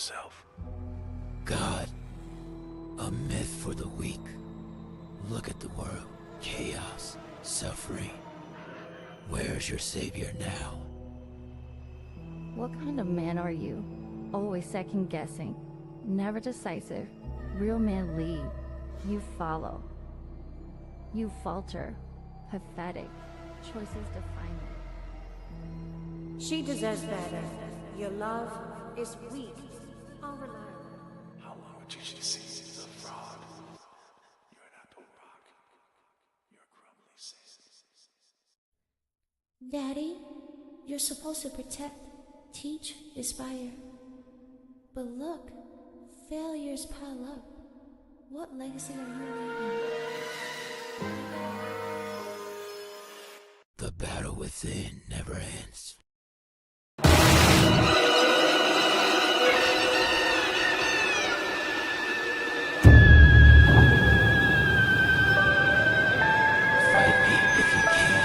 yourself. God, a myth for the weak. Look at the world. Chaos, suffering. Where's your savior now? What kind of man are you? Always second guessing, never decisive. Real men lead, you follow. You falter, pathetic. Choices define it. She deserves better. Your love is weak, unreliable. How long would you see is a fraud? You're not a rock. You're a crumbling sand. Daddy, you're supposed to protect, teach, inspire. But look, failures pile up. What legacy are you leaving? The battle within never ends. Fight me if you can.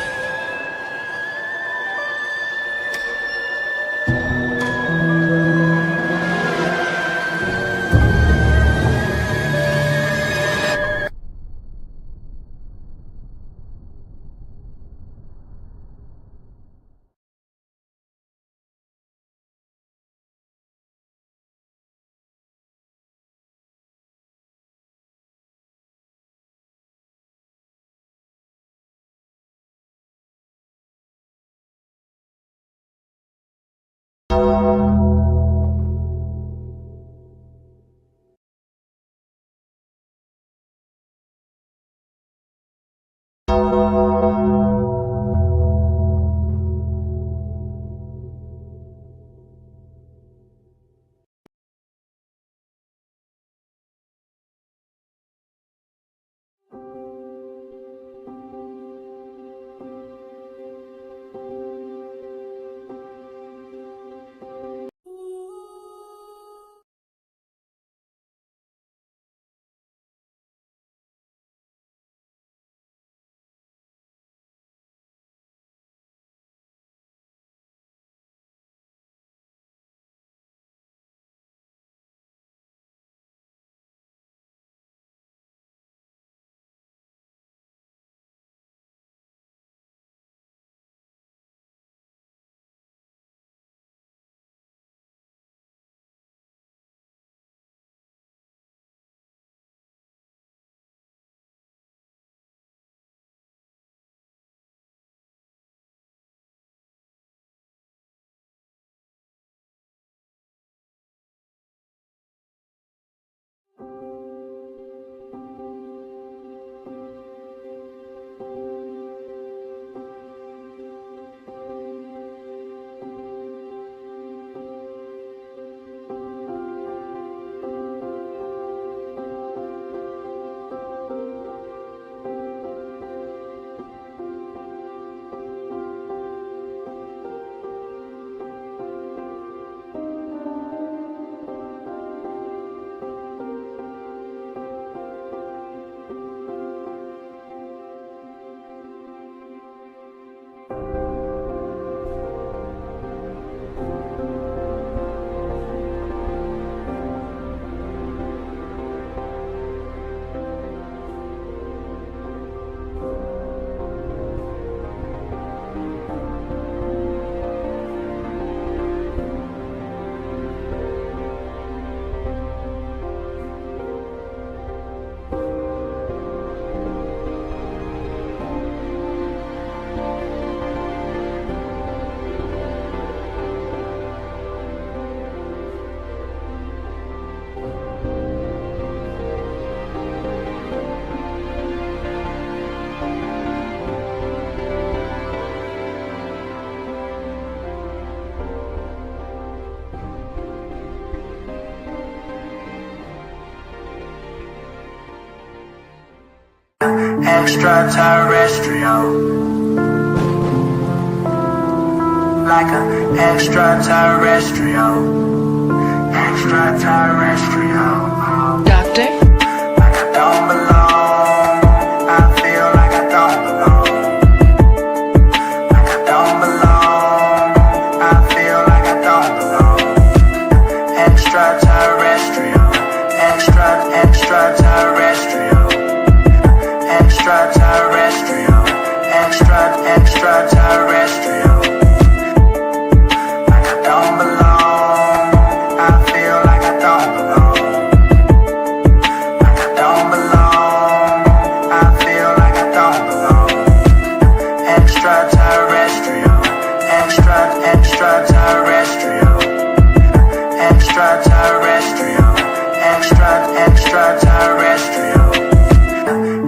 Extraterrestrial, like an extraterrestrial, extraterrestrial. Doctor? Like I don't belong, I feel like I don't belong. Like I don't belong, I feel like I don't belong. Extraterrestrial. extraterrestrial, extraterrestrial,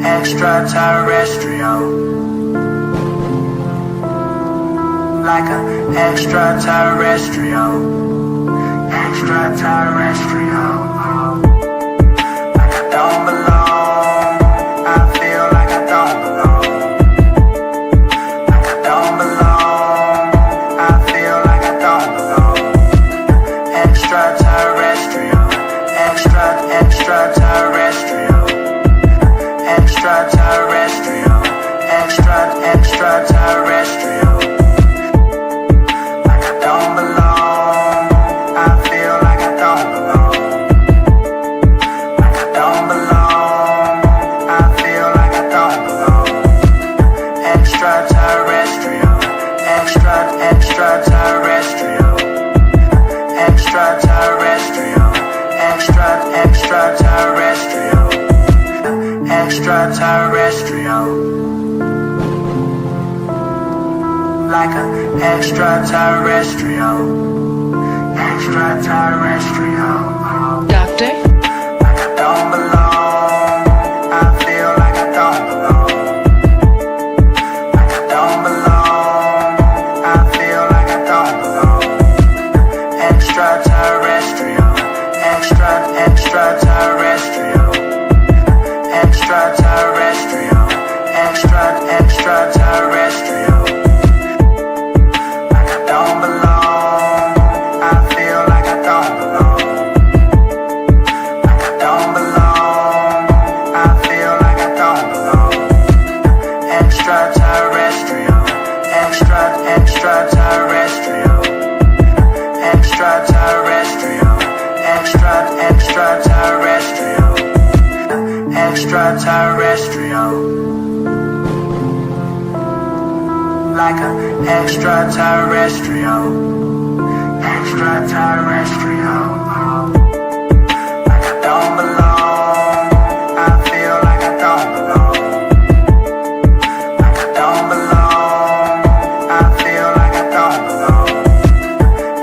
extraterrestrial, like an extraterrestrial, extraterrestrial. Like I don't belong, I feel like I don't belong. Like I don't belong, I feel like I don't belong. Extraterrestrial, extraterrestrial, extraterrestrial, extraterrestrial. Like I don't belong, I feel like I don't belong. Like I don't belong, I feel like I don't belong. Extraterrestrial, extraterrestrial, extraterrestrial, extraterrestrial, extraterrestrial. Like an extraterrestrial, extraterrestrial. Doctor? Like I don't belong, I feel like I don't belong. Like I don't belong, I feel like I don't belong. Extraterrestrial, extraterrestrial, extraterrestrial, extraterrestrial. Like I don't belong, I feel like I don't belong. Like I don't belong, I feel like I don't belong. Extraterrestrial, extraterrestrial, extraterrestrial, extraterrestrial, extraterrestrial. Like an extraterrestrial, extraterrestrial. Like I don't belong, I feel like I don't belong. Like I don't belong, I feel like I don't belong.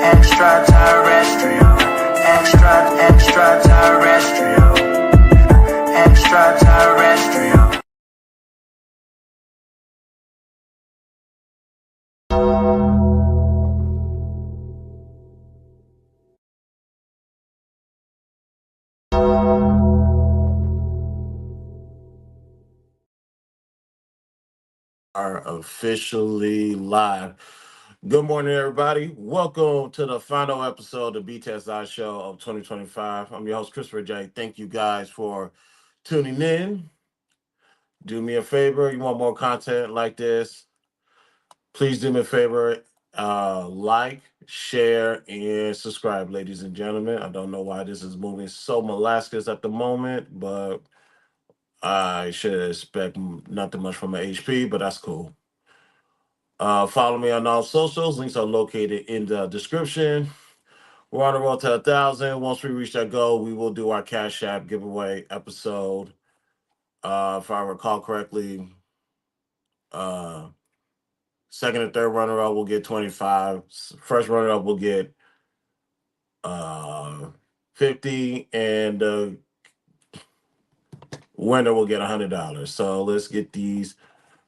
Extraterrestrial, extraterrestrial, extraterrestrial. Are officially live. Good morning, everybody. Welcome to the final episode of BTSI show of 2025. I'm your host, Christopher J. Thank you guys for tuning in. Do me a favor. You want more content like this? Please do me a favor. Like, share, and subscribe, ladies and gentlemen. I don't know why this is moving so molasses at the moment, but I should expect nothing much from an HP, but that's cool. Follow me on all socials. Links are located in the description. We're on the road to 1,000. Once we reach that goal, we will do our Cash App giveaway episode. If I recall correctly, uh, second and third runner up will get 25. First runner up will get uh, 50, and the winner will get $100. So let's get these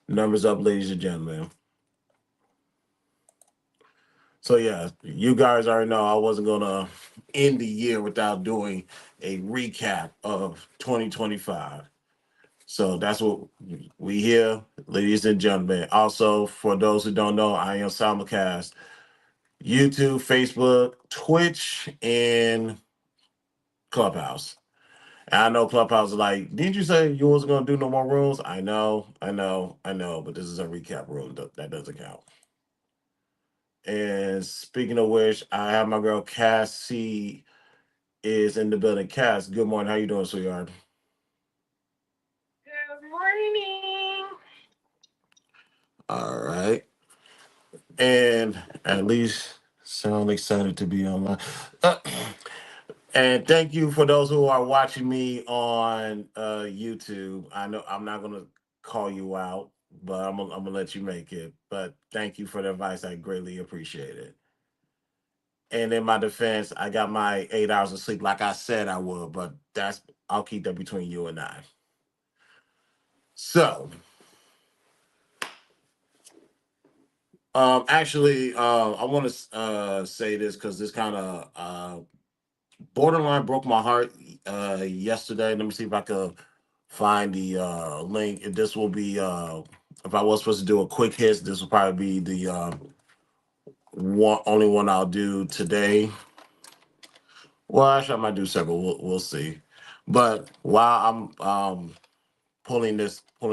numbers up, ladies and gentlemen. So yeah, you guys already know I wasn't gonna end the year without doing a recap of 2025. So that's what we here, ladies and gentlemen. Also, for those who don't know, I am simulcast YouTube, Facebook, Twitch, and Clubhouse. And I know Clubhouse is like, didn't you say you wasn't gonna do no more rooms? I know, but this is a recap room. That doesn't count. And speaking of which, I have my girl Cassie is in the building. Cass, good morning. How you doing, sweetheart? Good morning. All right. And at least sound excited to be online. Uh, and thank you for those who are watching me on YouTube. I know I'm not gonna call you out, but I'm gonna let you make it. But thank you for the advice. I greatly appreciate it. And in my defense, I got my 8 hours of sleep like I said I would, but I'll keep that between you and I. So, actually, I want to say this because this kind of borderline broke my heart yesterday. Let me see if I could find the link. If this will be, if I was supposed to do a quick hits, this will probably be the only one I'll do today. Well, actually, I might do several. We'll see. But while I'm pulling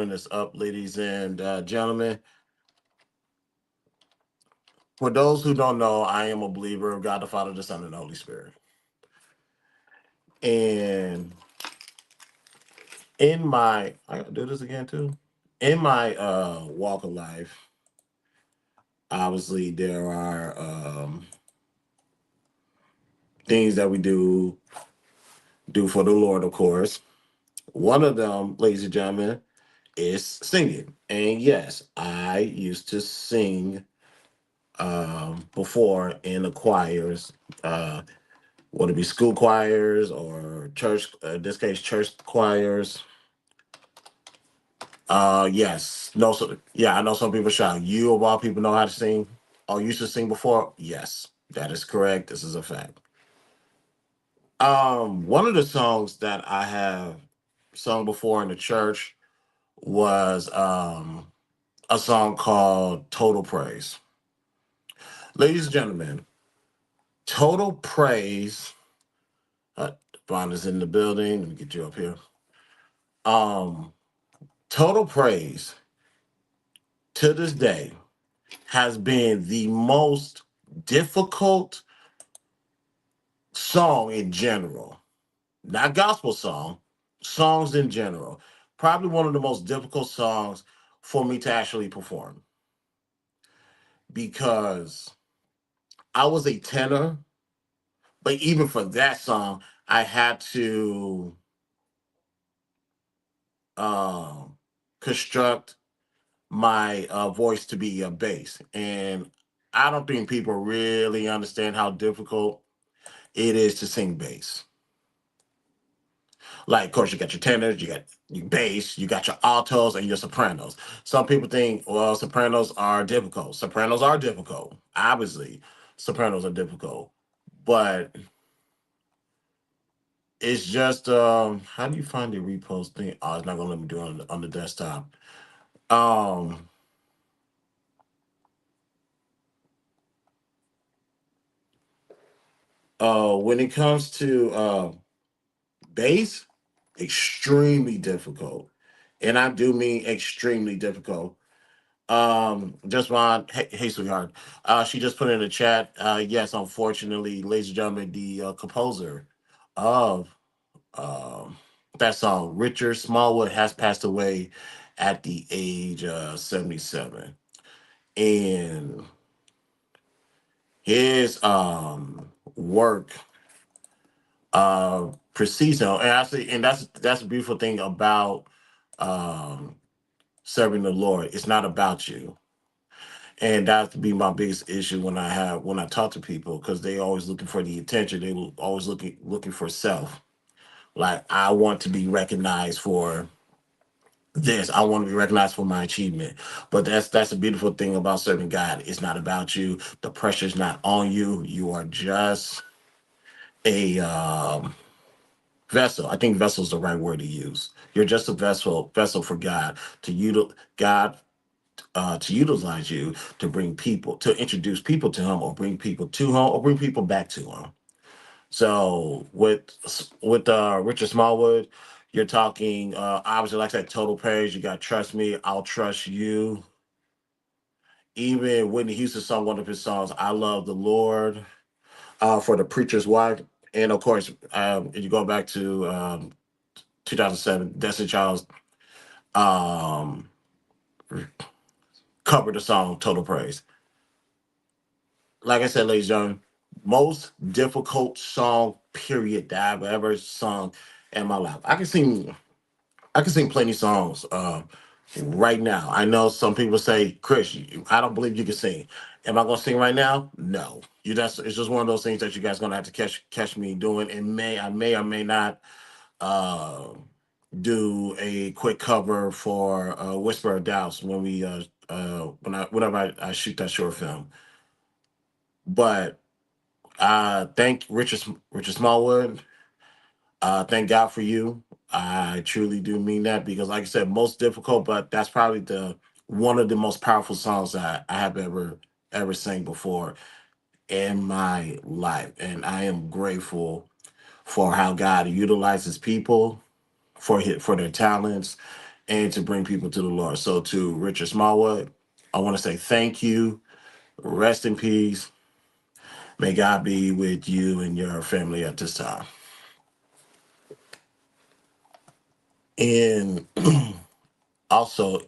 this up, ladies and gentlemen, for those who don't know, I am a believer of God the Father, the Son, and the Holy Spirit. And I gotta do this again too. In my walk of life, obviously there are things that we do for the Lord, of course. One of them, ladies and gentlemen, is singing. And yes, I used to sing before in the choirs, whether it be school choirs or church, in this case, church choirs. Yes, no, so yeah, I know some people shout. You of all people know how to sing. Oh, you used to sing before? Yes, that is correct. This is a fact. One of the songs that I have sung before in the church was a song called "Total Praise." Ladies and gentlemen, "Total Praise." Bond is in the building. Let me get you up here. Um, "Total Praise" to this day has been the most difficult song in general, not gospel song, songs in general. Probably one of the most difficult songs for me to actually perform because I was a tenor, but even for that song, I had to um, construct my voice to be a bass. And I don't think people really understand how difficult it is to sing bass. Like, of course, you got your tenors, you got your bass, you got your altos, and your sopranos. Some people think, well, sopranos are difficult. Sopranos are difficult. Obviously, sopranos are difficult. But it's just, how do you find the repost thing? Oh, it's not gonna let me do it on the desktop. Um, when it comes to bass, extremely difficult, and I do mean extremely difficult. Just Ron, hey, sweetheart. She just put in the chat. Yes, unfortunately, ladies and gentlemen, the composer of um that song, Richard Smallwood, has passed away at the age of 77. And his work precedes him. And actually, and that's the beautiful thing about um serving the Lord. It's not about you. And that would be my biggest issue when I talk to people because they always looking for the attention. They always looking for self. Like I want to be recognized for this. I want to be recognized for my achievement. But that's a beautiful thing about serving God. It's not about you. The pressure's not on you. You are just a vessel. I think vessel is the right word to use. You're just a vessel for God to utilize you to bring people, to introduce people to him, or bring people to him, or bring people back to him. So with Richard Smallwood, you're talking obviously like that total praise. You got trust me, I'll trust you. Even Whitney Houston sung one of his songs, I love the Lord, for the preacher's wife. And of course, if you go back to 2007, Destiny Child's um, covered the song Total Praise. Like I said, ladies and gentlemen, most difficult song period that I've ever sung in my life. I can sing plenty songs right now. I know some people say, Chris, I don't believe you can sing. Am I gonna sing right now? No. You That's it's just one of those things that you guys gonna have to catch me doing. And may or may not uh do a quick cover for Whisper of Doubts when we whenever I shoot that short film. But thank Richard Smallwood. Thank God for you. I truly do mean that because, like I said, most difficult, but that's probably the one of the most powerful songs that I have ever sang before in my life, and I am grateful for how God utilizes people for their talents and to bring people to the Lord. So, to Richard Smallwood, I want to say thank you. Rest in peace. May God be with you and your family at this time. And also,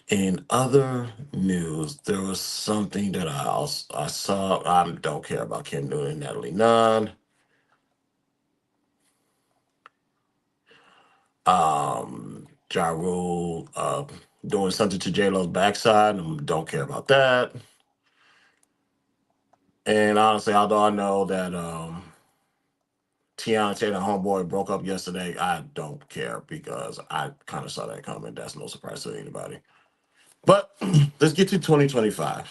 in other news, there was something that I saw. I don't care about Kim Newton and Natalie Nunn. Ja Rule doing something to J Lo's backside. Don't care about that. And honestly, although I know that Tiana Taylor and Homeboy broke up yesterday, I don't care because I kind of saw that coming. That's no surprise to anybody. But let's get to 2025.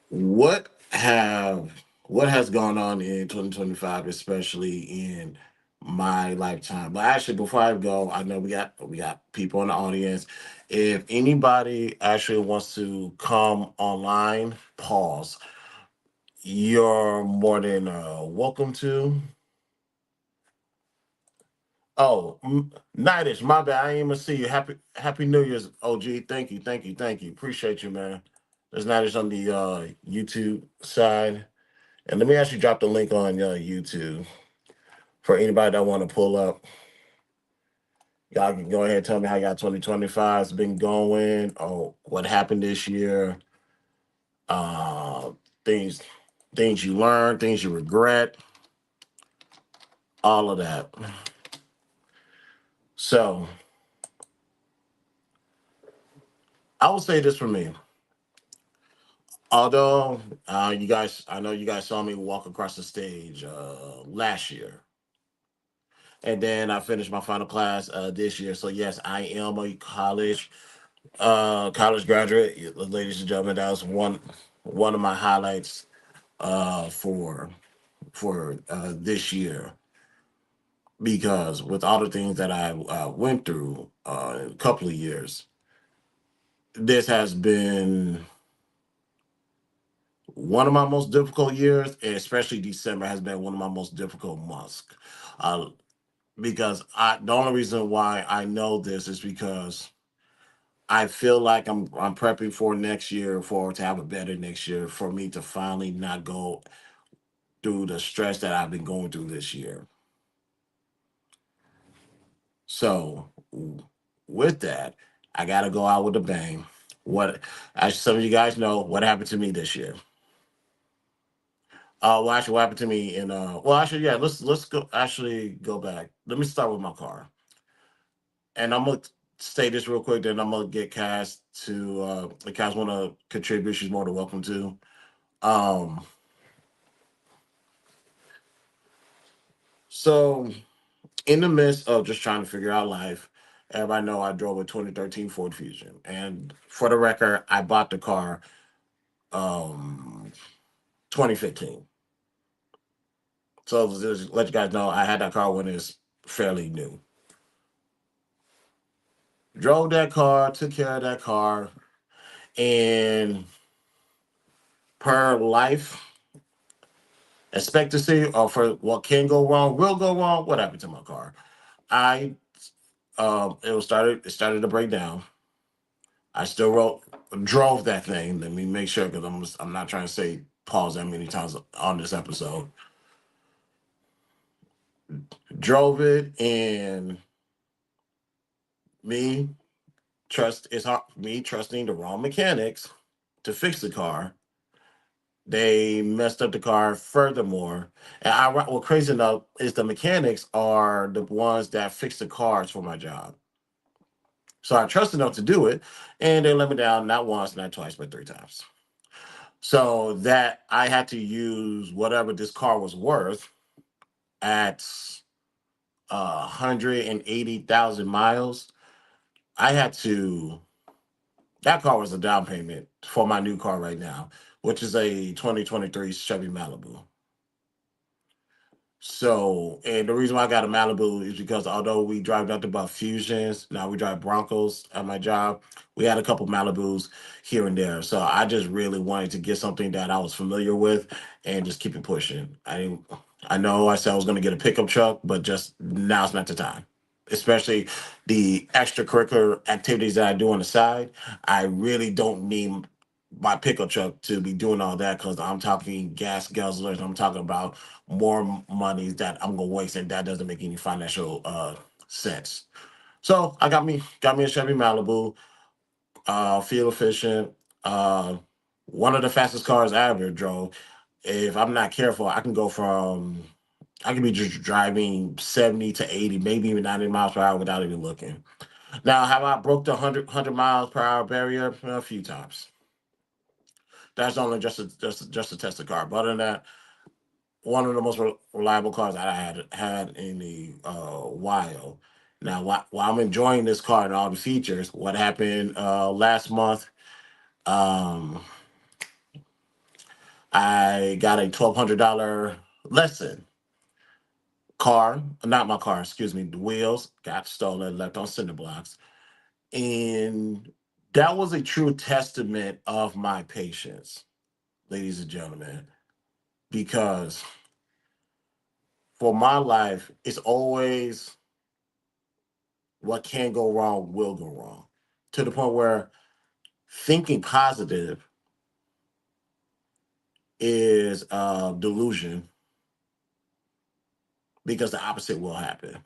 What have what has gone on in 2025, especially in my lifetime? But actually, before I go, I know we got people in the audience. If anybody actually wants to come online, pause. You're more than welcome to. Oh, Nightish, my bad. I ain't even see you. Happy New Year's, OG. Thank you. Appreciate you, man. There's Nightish on the YouTube side. And let me actually drop the link on YouTube for anybody that want to pull up. Y'all can go ahead and tell me how y'all 2025 has been going, or what happened this year, uh, things things you learned, things you regret, all of that. So I will say this for me. Although I know you guys saw me walk across the stage last year, and then I finished my final class this year. So yes, I am a college graduate, ladies and gentlemen. That was one of my highlights for this year because with all the things that I went through in a couple of years, this has been one of my most difficult years, and especially December has been one of my most difficult months. Uh, because the only reason why I know this is because I feel like I'm prepping for next year for to have a better next year for me to finally not go through the stress that I've been going through this year. So with that, I gotta go out with a bang. What As some of you guys know, what happened to me this year? Well, actually, what happened to me in well, actually, yeah, let's go actually go back. Let me start with my car, and I'm gonna say this real quick. Then I'm gonna get Cass to if Cass want to contribute. She's more than welcome to. Um, so in the midst of just trying to figure out life, everybody know I drove a 2013 Ford Fusion, and for the record, I bought the car um 2015. So just let you guys know, I had that car when it's fairly new. Drove that car, took care of that car, and per life expectancy, or for what can go wrong, will go wrong. What happened to my car? I it started to break down. I still drove that thing. Let me make sure because I'm not trying to say pause that many times on this episode. Drove it, and me me trusting the wrong mechanics to fix the car. They messed up the car furthermore. And what crazy enough is the mechanics are the ones that fix the cars for my job. So I trusted them to do it, and they let me down not once, not twice, but three times. So that I had to use whatever this car was worth at 180,000 miles. I had to, that car was a down payment for my new car right now, which is a 2023 Chevy Malibu. So, and the reason why I got a Malibu is because although we drive nothing but Fusions, now we drive Broncos at my job. We had a couple Malibus here and there. So I just really wanted to get something that I was familiar with and just keep it pushing. I know I said I was going to get a pickup truck, but just now's not the time. Especially the extracurricular activities that I do on the side. I really don't need my pickup truck to be doing all that because I'm talking gas guzzlers. I'm talking about more money that I'm gonna waste, and that doesn't make any financial sense. So I got me a Chevy Malibu, fuel efficient, uh, one of the fastest cars I ever drove. If I'm not careful, I can be just driving 70 to 80, maybe even 90 miles per hour without even looking. Now, have I broke the 100 miles per hour barrier? A few times. That's only just to test the car. But other than that, one of the most reliable cars that I had in a while. Now, while I'm enjoying this car and all the features, what happened last month? Um, I got a $1,200 lesson car, not my car, excuse me. The wheels got stolen, left on cinder blocks, and that was a true testament of my patience, ladies and gentlemen, because for my life, it's always what can go wrong will go wrong to the point where thinking positive is delusion because the opposite will happen.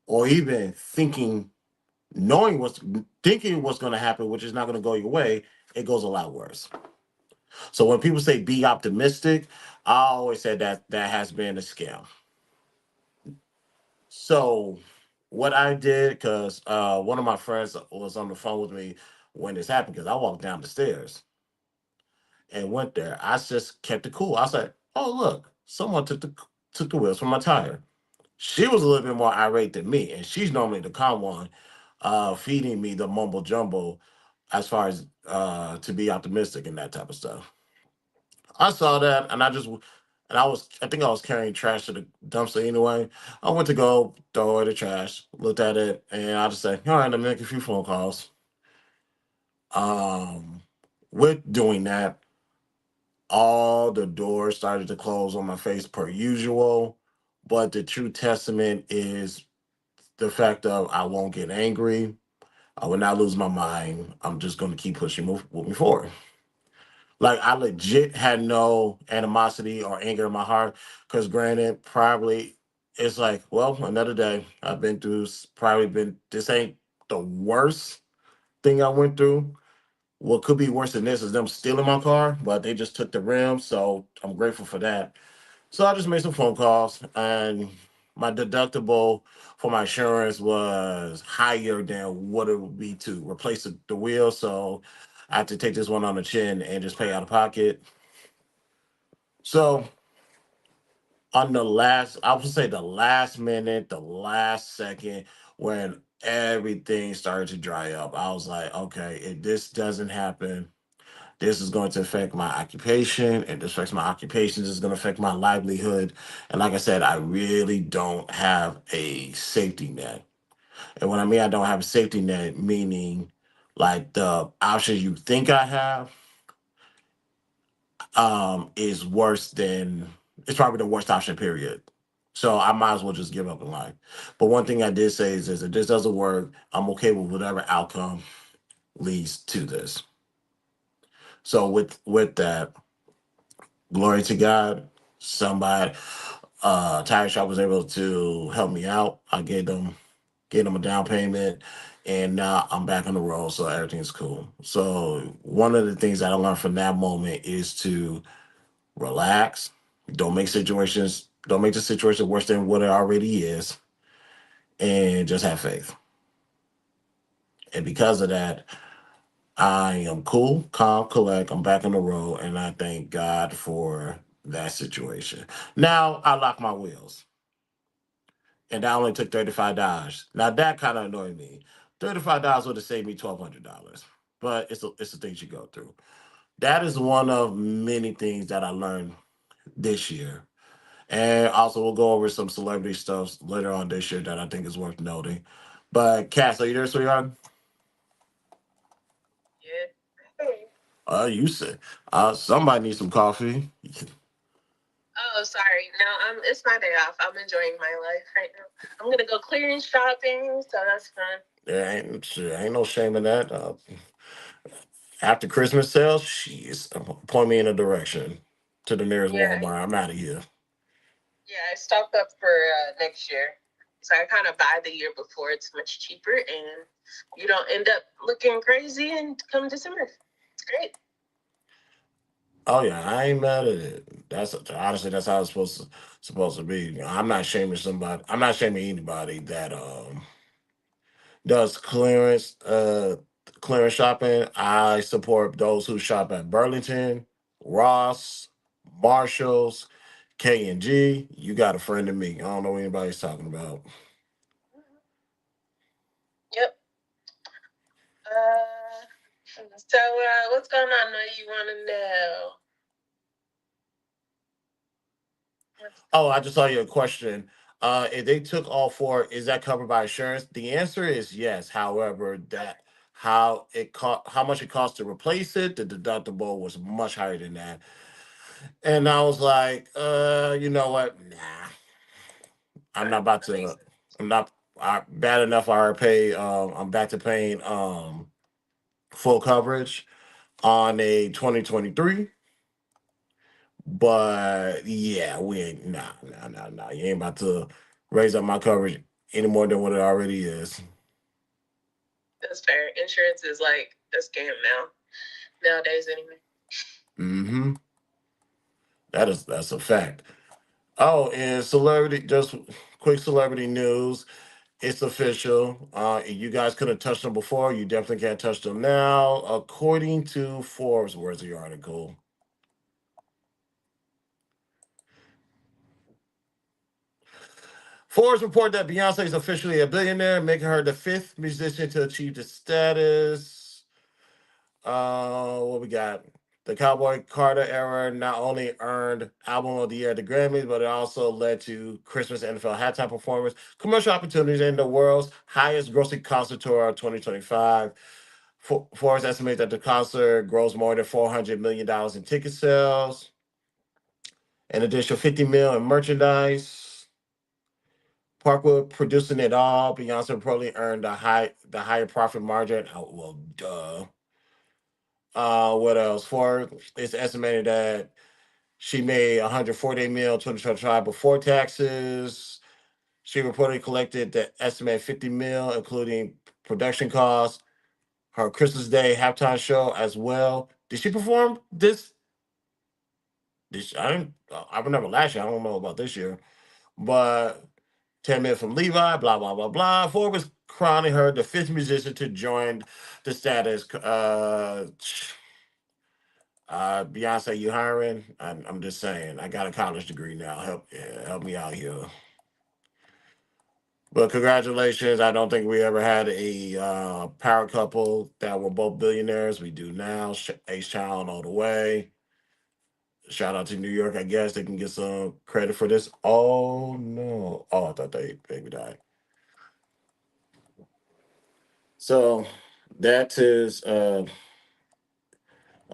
Or even knowing thinking what's going to happen, which is not going to go your way, it goes a lot worse. So when people say be optimistic, I always said that has been a scam. So what I did, because one of my friends was on the phone with me when this happened, because I walked down the stairs and went there. I just kept it cool. I was like, "Oh, look, someone took the wheels from my tire." She was a little bit more irate than me, and she's normally the calm one, feeding me the mumble jumble as far as to be optimistic and that type of stuff. I saw that, and I think I was carrying trash to the dumpster anyway. I went to go throw away the trash, looked at it, and I just said, "All right, let me make a few phone calls." Um, with doing that, all the doors started to close on my face per usual. But the true testament is the fact of I won't get angry. I will not lose my mind. I'm just going to keep moving forward. Like I legit had no animosity or anger in my heart. Because granted, probably it's like, well, another day. I've been through. Probably been. This ain't the worst thing I went through. What could be worse than this is them stealing my car, but they just took the rim, so I'm grateful for that. So I just made some phone calls, and my deductible for my insurance was higher than what it would be to replace the wheel. So I had to take this one on the chin and just pay out of pocket. So on I would say the last minute, the last second, when everything started to dry up, I was like, okay, if this doesn't happen, this is going to affect my occupation, and this affects my occupation. This is going to affect my livelihood. And like I said, I really don't have a safety net. And when I mean I don't have a safety net, meaning like the options you think I have is worse than it's probably the worst option, period. So I might as well just give up in life. But one thing I did say is this: if this doesn't work, I'm okay with whatever outcome leads to this. So with that, glory to God, somebody tire shop was able to help me out. I gave them a down payment, and now I'm back on the road, so everything's cool. So one of the things that I learned from that moment is to relax. Don't make the situation worse than what it already is, and just have faith. And because of that, I am cool, calm, collect. I'm back on the road, and I thank God for that situation. Now I lock my wheels, and that only took $35. Now that kind of annoyed me. $35 would have saved me $1,200, but it's the things you go through. That is one of many things that I learned this year. And also, we'll go over some celebrity stuff later on this year that I think is worth noting. But Cass, are you there, sweetheart? Yeah. Hey. You said somebody needs some coffee. Oh, sorry. No, it's my day off. I'm enjoying my life right now. I'm gonna go clearance shopping, so that's fun. Ain't no shame in that. After Christmas sales, she's point me in a direction to the nearest Yeah, Walmart. I'm out of here. yeah. I stock up for next year, so I kind of buy the year before. It's much cheaper, and you don't end up looking crazy. And come December, it's great. Oh yeah, I ain't mad at it. That's honestly that's how it's supposed to be. I'm not shaming somebody. I'm not shaming anybody that does clearance shopping. I support those who shop at Burlington, Ross, Marshalls, K&G. You got a friend of me. I don't know what anybody's talking about. Yep. So what's going on? What you want to know? Oh, I just saw your question. If they took all four, is that covered by insurance? The answer is yes. However, that how much it costs to replace it, the deductible was much higher than that. And I was like, you know what? Nah, I'm not about That makes to. sense. I'm not bad enough. I already pay. I'm back to paying full coverage on a 2023. But yeah, we ain't nah. You ain't about to raise up my coverage any more than what it already is. That's fair. Insurance is like a scam nowadays anyway. Mm-hmm. That's a fact. Oh, and celebrity, just quick celebrity news. It's official. You guys could have touched them before. You definitely can't touch them now. According to Forbes, where's the article? Forbes report that Beyonce is officially a billionaire, making her the fifth musician to achieve the status. What we got? The Cowboy Carter era not only earned Album of the Year at the Grammys, but it also led to Christmas NFL halftime performance, commercial opportunities, and the world's highest grossing concert tour of 2025. Forbes estimates that the concert grows more than $400 million in ticket sales, an additional 50 mil in merchandise. Parkwood producing it all. Beyonce probably earned the higher profit margin. Oh, well, duh. What else? For it's estimated that she made 148 mil 2025 before taxes. She reportedly collected the estimated 50 mil, including production costs. Her Christmas Day halftime show as well. Did she perform this? I didn't. I remember last year. I don't know about this year, but 10 minutes from Levi. Blah blah blah blah. Forbes crowning her the fifth musician to join the status. Beyonce, you hiring? I'm just saying. I got a college degree now. Help me out here. But congratulations. I don't think we ever had a power couple that were both billionaires. We do now. H Town all the way. Shout out to New York. I guess they can get some credit for this. Oh no! Oh, I thought they baby died. So that is okay.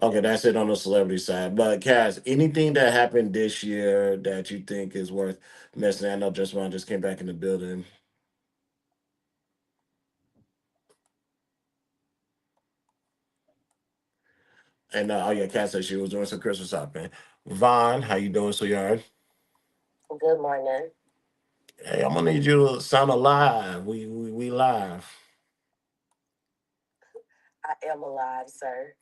That's it on the celebrity side. But Cass, anything that happened this year that you think is worth mentioning? I know just one just came back in the building. And oh yeah, Kat said she was doing some Christmas shopping. Vaughn, how you doing, sweetheart? Good morning. Hey, I'm gonna need you to sound alive. We live. I am alive, sir.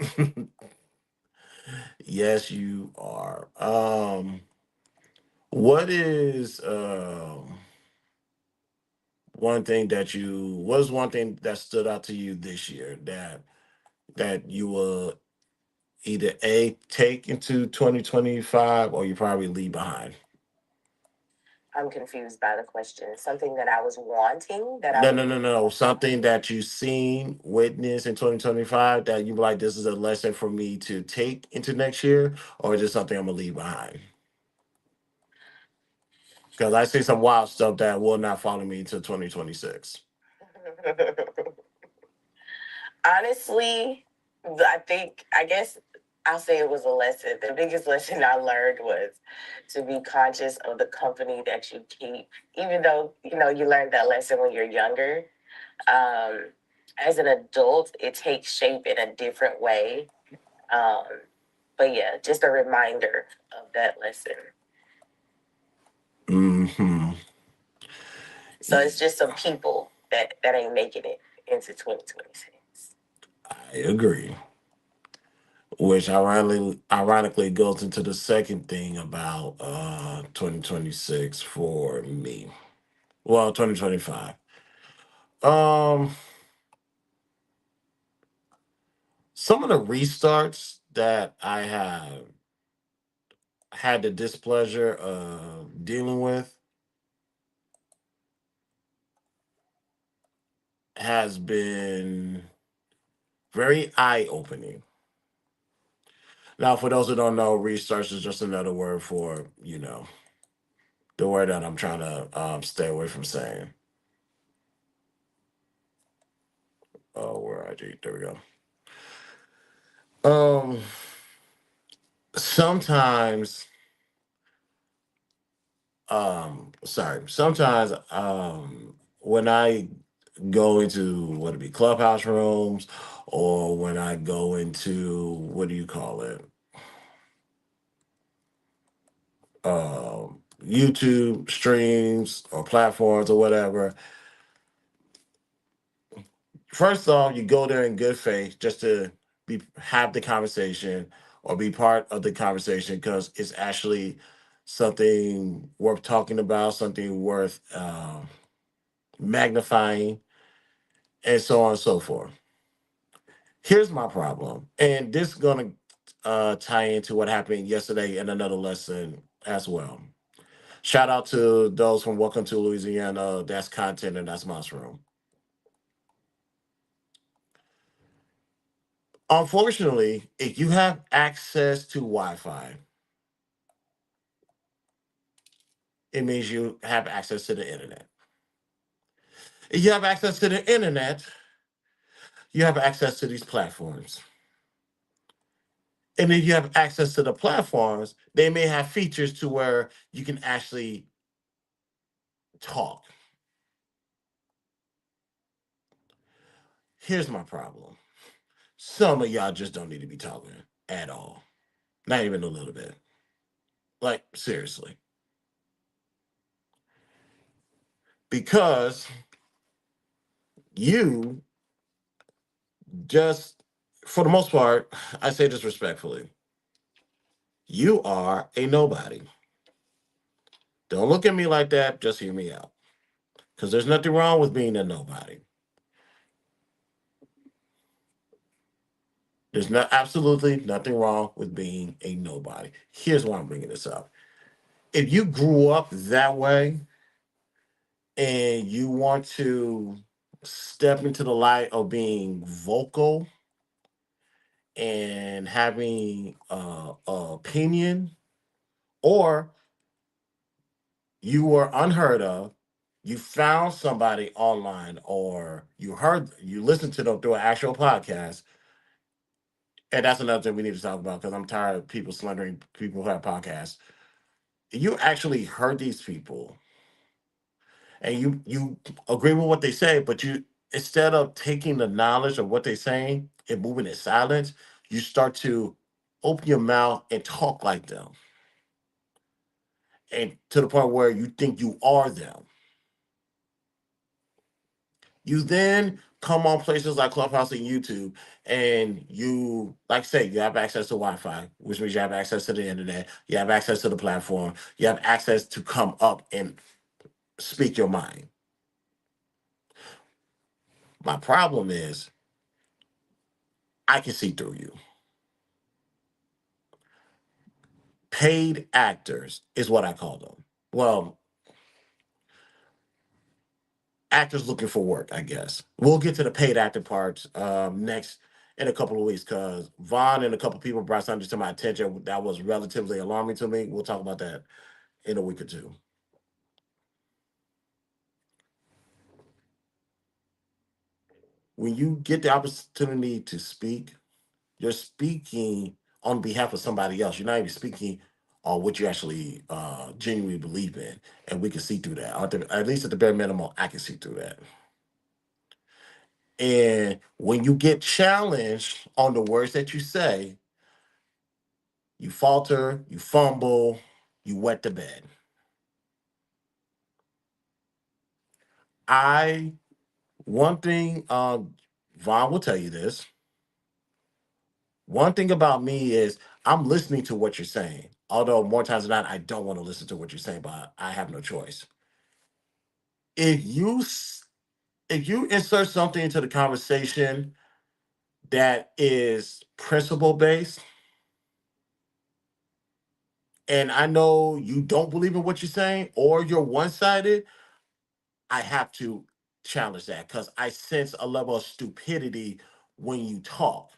Yes, you are. What is one thing that you what was one thing that stood out to you this year that you will either A take into 2025 or you probably leave behind? I'm confused by the question. Something that I was wanting that I No, would. no, no, no. Something that you've seen, witnessed in 2025 that you be like, this is a lesson for me to take into next year, or is it something I'm gonna leave behind? Because I see some wild stuff that will not follow me into 2026. Honestly, I guess I'll say it was a lesson. The biggest lesson I learned was to be conscious of the company that you keep. Even though, you learned that lesson when you're younger. Um, as an adult, it takes shape in a different way. Um, but yeah, just a reminder of that lesson. Hmm. So it's just some people that ain't making it into 2026. I agree. Which ironically goes into the second thing about 2026 for me. Well, 2025. Um, some of the restarts that I have had the displeasure of dealing with has been very eye opening. Now, for those who don't know, restarts is just another word for, the word that I'm trying to stay away from saying. Oh, where I G? There we go. Um, sometimes, sometimes when I go into what it be clubhouse rooms, or when I go into what do you call it? YouTube streams or platforms or whatever. First off, you go there in good faith just to have the conversation or be part of the conversation because it's actually something worth talking about, something worth magnifying, and so on and so forth. Here's my problem, and this is gonna tie into what happened yesterday in another lesson as well. Shout out to those from Welcome to Louisiana. That's content and that's Mouse Room. Unfortunately, if you have access to Wi Fi, it means you have access to the internet. If you have access to the internet, you have access to these platforms. And if you have access to the platforms, they may have features to where you can actually talk. Here's my problem. Some of y'all just don't need to be talking at all. Not even a little bit. Like, seriously. Because you just, for the most part, I say this respectfully, you are a nobody. Don't look at me like that. Just hear me out. Because there's nothing wrong with being a nobody. There's not absolutely nothing wrong with being a nobody. Here's why I'm bringing this up. If you grew up that way and you want to step into the light of being vocal and having a opinion, or you were unheard of, you found somebody online, or you listened to them through an actual podcast. And that's another thing we need to talk about because I'm tired of people slandering people who have podcasts. You actually heard these people and you agree with what they say, but you, instead of taking the knowledge of what they're saying and moving in silence, you start to open your mouth and talk like them, and to the point where you think you are them. You then come on places like Clubhouse and YouTube, and you, like I say, you have access to Wi-Fi, which means you have access to the internet, you have access to the platform, you have access to come up and speak your mind. My problem is I can see through you. Paid actors is what I call them. Well, actors looking for work, I guess. We'll get to the paid actor parts next in a couple of weeks because Vaughn and a couple of people brought something to my attention that was relatively alarming to me. We'll talk about that in a week or two. When you get the opportunity to speak, you're speaking on behalf of somebody else. You're not even speaking on what you actually genuinely believe in, and we can see through that. At least at the bare minimum, I can see through that. And when you get challenged on the words that you say, you falter, you fumble, you wet the bed. I One thing, Vaughn will tell you this. One thing about me is I'm listening to what you're saying. Although more times than not, I don't want to listen to what you're saying, but I have no choice. If you if you insert something into the conversation that is principle based, and I know you don't believe in what you're saying, or you're one sided, I have to challenge that because I sense a level of stupidity when you talk.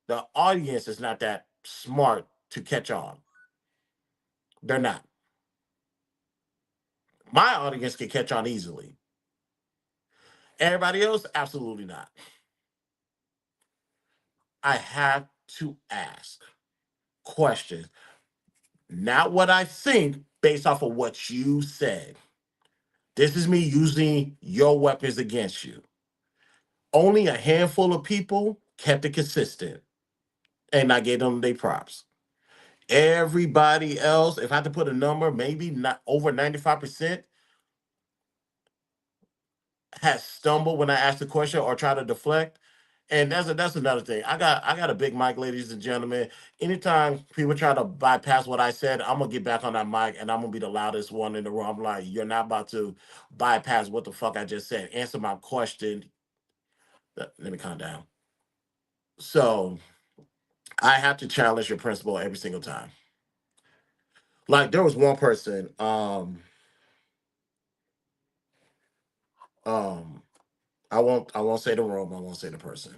The audience is not that smart to catch on. They're not. My audience can catch on easily. Everybody else, absolutely not. I have to ask questions, not what I think based off of what you said. This is me using your weapons against you. Only a handful of people kept it consistent, and I gave them their props. Everybody else, if I had to put a number, maybe not over 95% has stumbled when I asked the question or try to deflect. And that's another thing. I got a big mic, ladies and gentlemen. Anytime people try to bypass what I said, I'm gonna get back on that mic and I'm gonna be the loudest one in the room. I'm like, you're not about to bypass what the fuck I just said. Answer my question. Let me calm down. So I have to challenge your principle every single time. Like there was one person, um, I won't say the room, I won't say the person.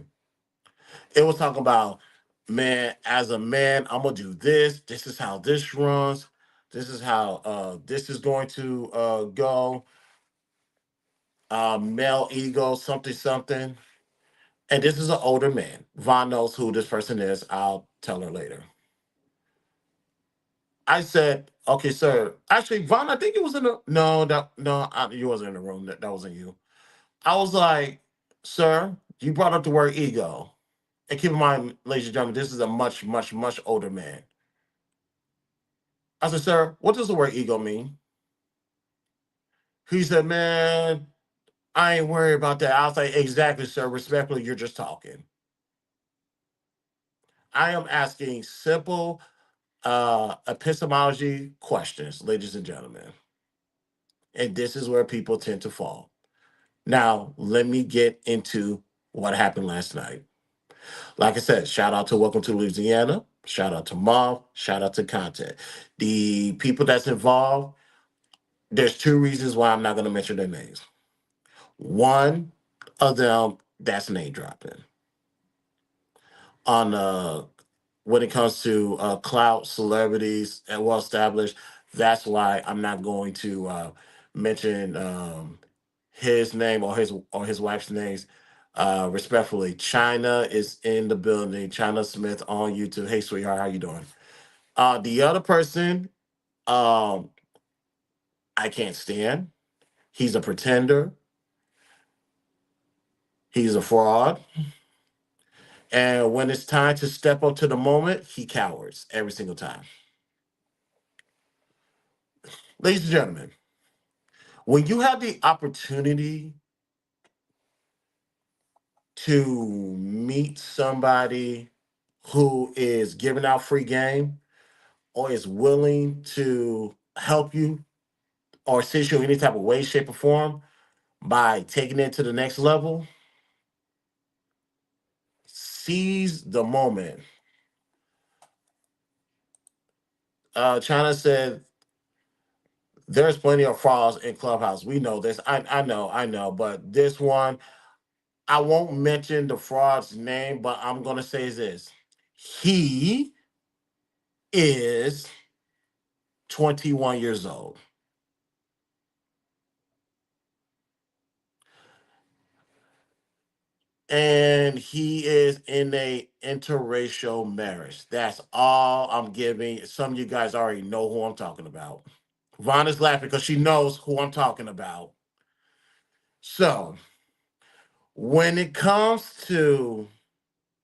It was talking about, man, as a man, I'm gonna do this. This is how this runs. This is how this is going to go. Male ego, something, something. And this is an older man. Vaughn knows who this person is. I'll tell her later. I said, okay, sir. Actually, Vaughn, I think it was in the no, you wasn't in the room. That wasn't you. I was like, sir, you brought up the word ego. And keep in mind, ladies and gentlemen, this is a much, much, much older man. I said, sir, what does the word ego mean? He said, man, I ain't worried about that. I was like, exactly, sir. Respectfully, you're just talking. I am asking simple epistemology questions, ladies and gentlemen. And this is where people tend to fall. Now, let me get into what happened last night. Like I said, shout out to Welcome to Louisiana. Shout out to Mom. Shout out to Content. The people that's involved, there's two reasons why I'm not going to mention their names. One of them, that's name dropping. On When it comes to clout, celebrities, and well established, that's why I'm not going to mention his name or his wife's names. Respectfully, China is in the building. China Smith on YouTube. Hey, sweetheart, how you doing? The other person, um, I can't stand. He's a pretender. He's a fraud. And when it's time to step up to the moment, he cowers every single time. Ladies and gentlemen, when you have the opportunity to meet somebody who is giving out free game or is willing to help you or assist you in any type of way, shape, or form by taking it to the next level, seize the moment. China said there's plenty of frauds in Clubhouse. We know this. I know. But this one, I won't mention the fraud's name, but I'm gonna say this: he is 21 years old. And he is in a interracial marriage. That's all I'm giving. Some of you guys already know who I'm talking about. Vaughn is laughing because she knows who I'm talking about. So when it comes to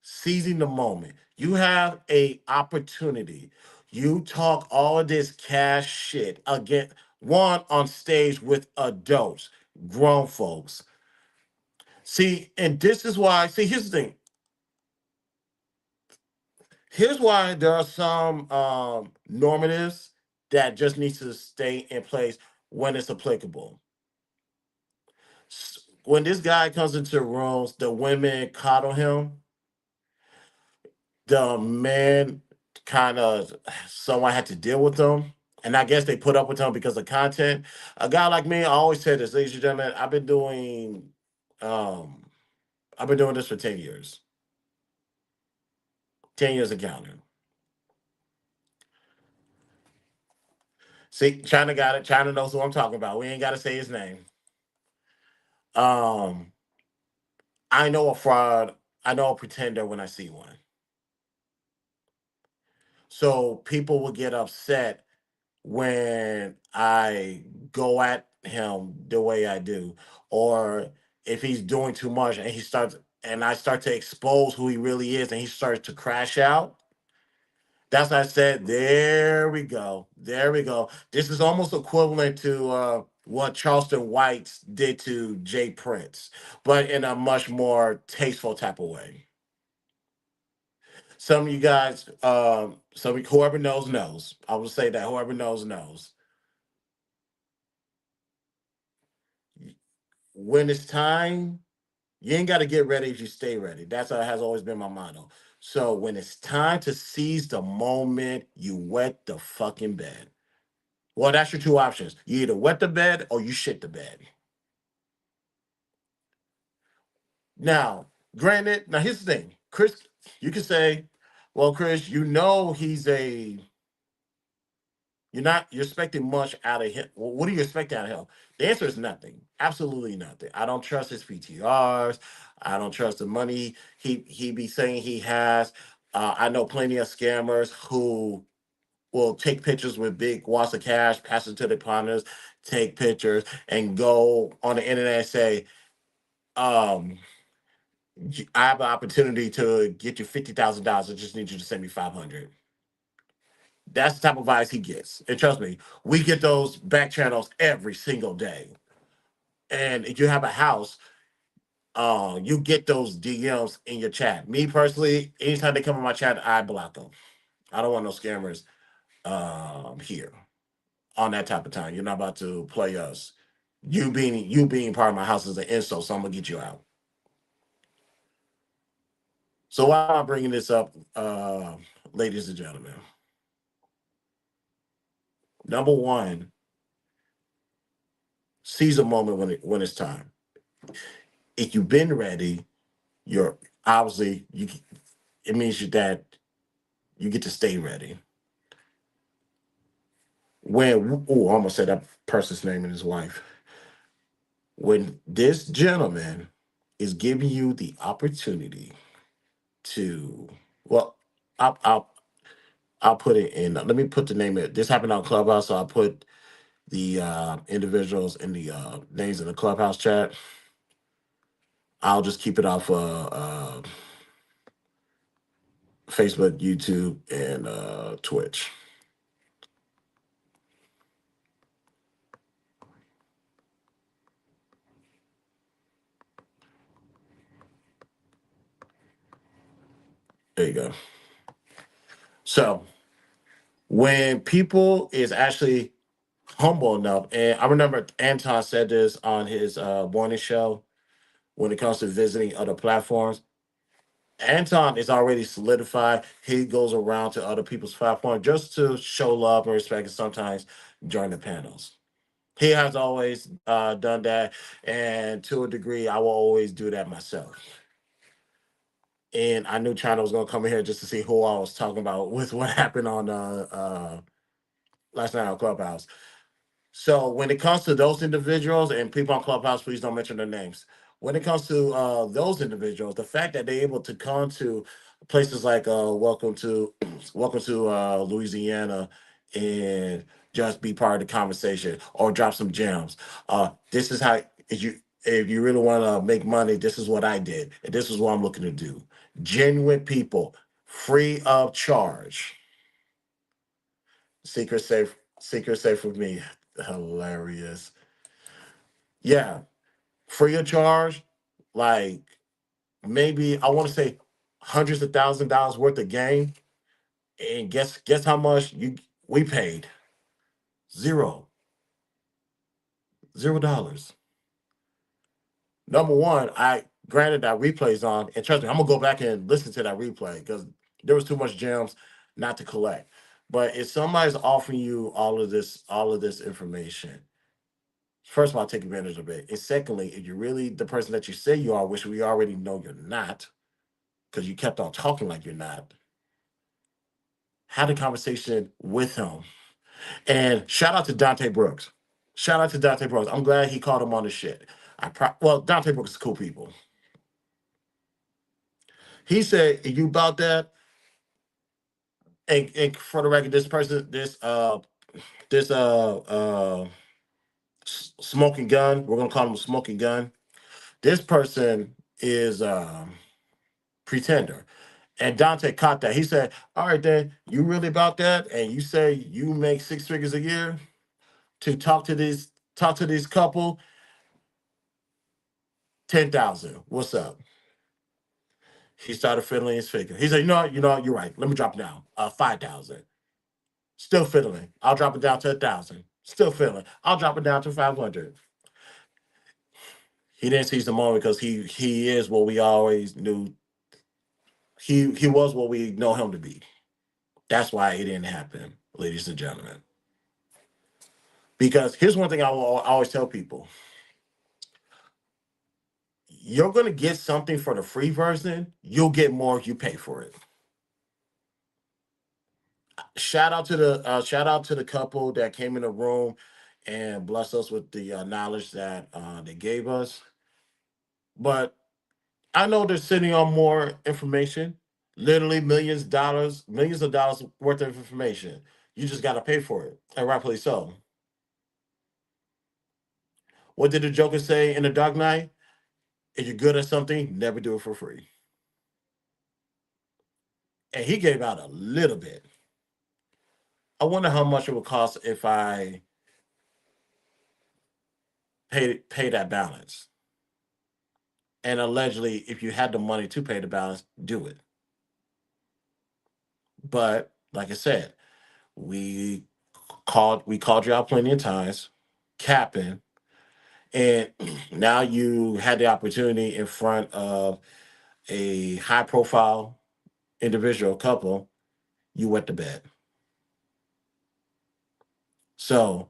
seizing the moment, you have a opportunity. You talk all of this cash shit again, one on stage with adults, grown folks. See, and this is why. See, here's the thing. Here's why there are some normatives that just need to stay in place when it's applicable. When this guy comes into rooms, the women coddle him. The men kind of someone had to deal with them. And I guess they put up with him because of content. A guy like me, I always say this, ladies and gentlemen, um I've been doing this for 10 years. 10 years of counting. See, China got it. China knows who I'm talking about. We ain't gotta say his name. Um, I know a fraud. I know a pretender when I see one. So people will get upset when I go at him the way I do, or if he's doing too much and I start to expose who he really is and he starts to crash out. That's why I said, there we go. There we go. This is almost equivalent to what Charleston White did to Jay Prince, but in a much more tasteful type of way. Some of you guys, whoever knows knows. I will say that whoever knows knows. When it's time, you ain't got to get ready if you stay ready. That's how has always been my motto. So when it's time to seize the moment, you wet the fucking bed. Well, that's your two options. You either wet the bed or you shit the bed. Now, here's the thing. Chris, you can say, well, Chris, you're expecting much out of him. Well, what are you expecting out of him? The answer is nothing. Absolutely nothing. I don't trust his PTRs. I don't trust the money he be saying he has. I know plenty of scammers who will take pictures with big wads of cash, pass it to their partners, take pictures, and go on the internet and say, um, I have an opportunity to get you $50,000. I just need you to send me 500. That's the type of advice he gets. And trust me, we get those back channels every single day. And if you have a house, you get those DMs in your chat. Me personally, anytime they come in my chat, I block them. I don't want no scammers here on that type of time. You're not about to play us. You being part of my house is an insult, so I'm gonna get you out. So why am I bringing this up, ladies and gentlemen? Number one, seize a moment when it's time. If you've been ready, you're obviously you. It means that you get to stay ready. When I almost said that person's name and his wife. When this gentleman is giving you the opportunity to, well, I'll I'll put it in. Let me put the name in. This happened on Clubhouse, so I put the individuals in the names in the Clubhouse chat. I'll just keep it off Facebook, YouTube, and Twitch. There you go. So when people is actually humble enough, and I remember Anton said this on his morning show when it comes to visiting other platforms. Anton is already solidified. He goes around to other people's platform just to show love and respect and sometimes join the panels. He has always done that, and to a degree, I will always do that myself. And I knew China was going to come in here just to see who I was talking about with what happened on last night on Clubhouse. So when it comes to those individuals and people on Clubhouse, please don't mention their names. When it comes to those individuals, the fact that they're able to come to places like Welcome to Welcome to Louisiana and just be part of the conversation or drop some gems. This is how if you really want to make money, this is what I did, and this is what I'm looking to do. Genuine people, free of charge. Secret safe with me. Hilarious. Yeah, free of charge, like maybe I want to say hundreds of $1,000s worth of game. And guess how much you we paid? Zero. $0. Number one, I granted that replay's on, and trust me, I'm gonna go back and listen to that replay because there was too much gems not to collect. But if somebody's offering you all of this information, first of all, take advantage of it. And secondly, if you're really the person that you say you are, which we already know you're not, because you kept on talking like you're not, had a conversation with him. And shout out to Dante Brooks. Shout out to Dante Brooks. I'm glad he called him on the shit. Well, Dante Brooks is cool people. He said, "Are you about that?" And for the record, this person, this smoking gun, we're gonna call him a smoking gun. This person is pretender. And Dante caught that. He said, "All right, then, you really about that? And you say you make 6 figures a year to talk to these couple, 10,000. What's up?" He started fiddling his figure. He said, you know, what, you're right. Let me drop it down. 5,000. Still fiddling. I'll drop it down to 1,000. Still fiddling. I'll drop it down to 500. He didn't seize the moment because he is what we always knew. He was what we know him to be. That's why it didn't happen, ladies and gentlemen. Because here's one thing I will always tell people: you're going to get something for the free version. You'll get more if you pay for it. Shout out to the couple that came in the room and blessed us with the knowledge that they gave us. But I know they're sitting on more information, literally millions of dollars worth of information. You just got to pay for it, and rightfully so. What did the Joker say in The Dark Knight? If you're good at something, never do it for free. And he gave out a little bit. I wonder how much it would cost if I pay that balance. And allegedly, if you had the money to pay the balance, do it. But like I said, we we called you out plenty of times, capping, and now you had the opportunity in front of a high profile individual couple, you wet the bed. So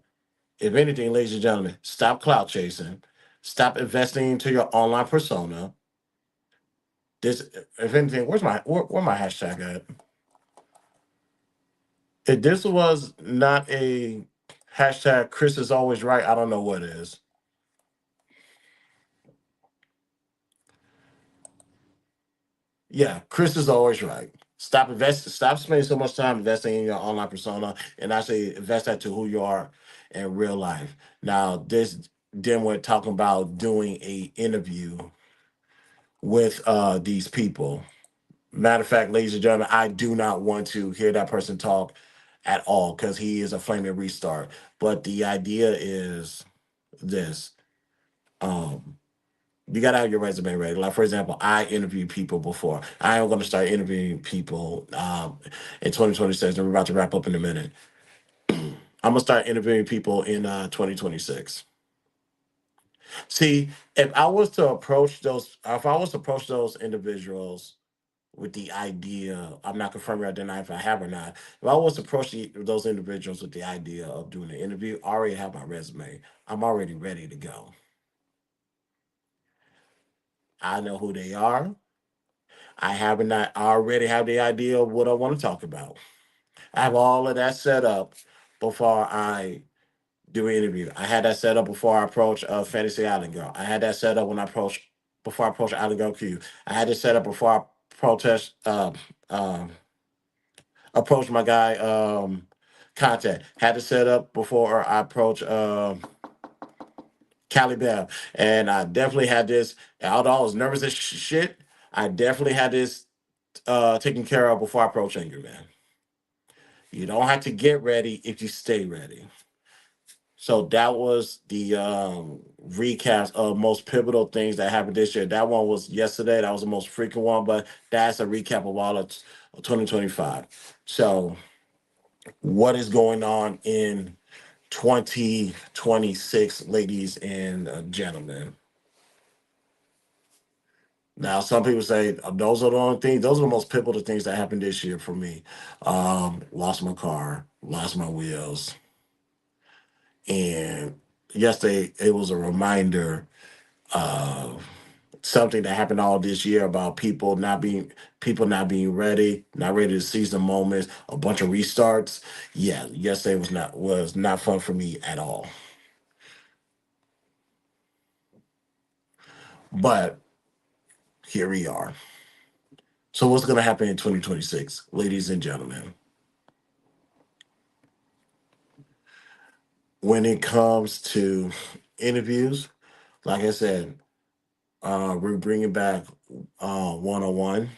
if anything, ladies and gentlemen, stop clout chasing, stop investing into your online persona. This, if anything, where my hashtag at? If this was not a hashtag Chris is always right, I don't know what is. Yeah, Chris is always right. Stop spending so much time investing in your online persona and actually invest that to who you are in real life. Now, this then we're talking about doing a interview with these people. Matter of fact, ladies and gentlemen, I do not want to hear that person talk at all because he is a flaming restart. But the idea is this. Um, you gotta have your resume ready. Like for example, I interviewed people before. I am gonna start interviewing people in 2026, and we're about to wrap up in a minute. I'm gonna start interviewing people in 2026. See, if I was to approach those individuals with the idea. I'm not confirming or denying if I have or not. If I was to approach those individuals with the idea of doing an interview, I already have my resume. I'm already ready to go. I know who they are. I already have the idea of what I want to talk about. I have all of that set up before I do an interview. I had that set up before I approached Fantasy Island Girl. I had that set up when I approached before I approached Island Girl Q. I had it set up before I protest um approached my guy contact. Had it set up before I approached Cali Bell. And I definitely had this, although I was nervous as shit, I definitely had this taken care of before I approached Angry Man. You don't have to get ready if you stay ready. So that was the recaps of most pivotal things that happened this year. That one was yesterday. That was the most frequent one, but that's a recap of all of 2025. So what is going on in 2026, ladies and gentlemen? Now, some people say those are the only things, those are the most pivotal things that happened this year for me. Lost my car, lost my wheels. And yesterday, it was a reminder of something that happened all this year about people not being ready, not ready to seize the moments, a bunch of restarts. Yeah, yesterday was not fun for me at all. But here we are. So what's going to happen in 2026, ladies and gentlemen? When it comes to interviews, like I said, we're bringing back one-on-one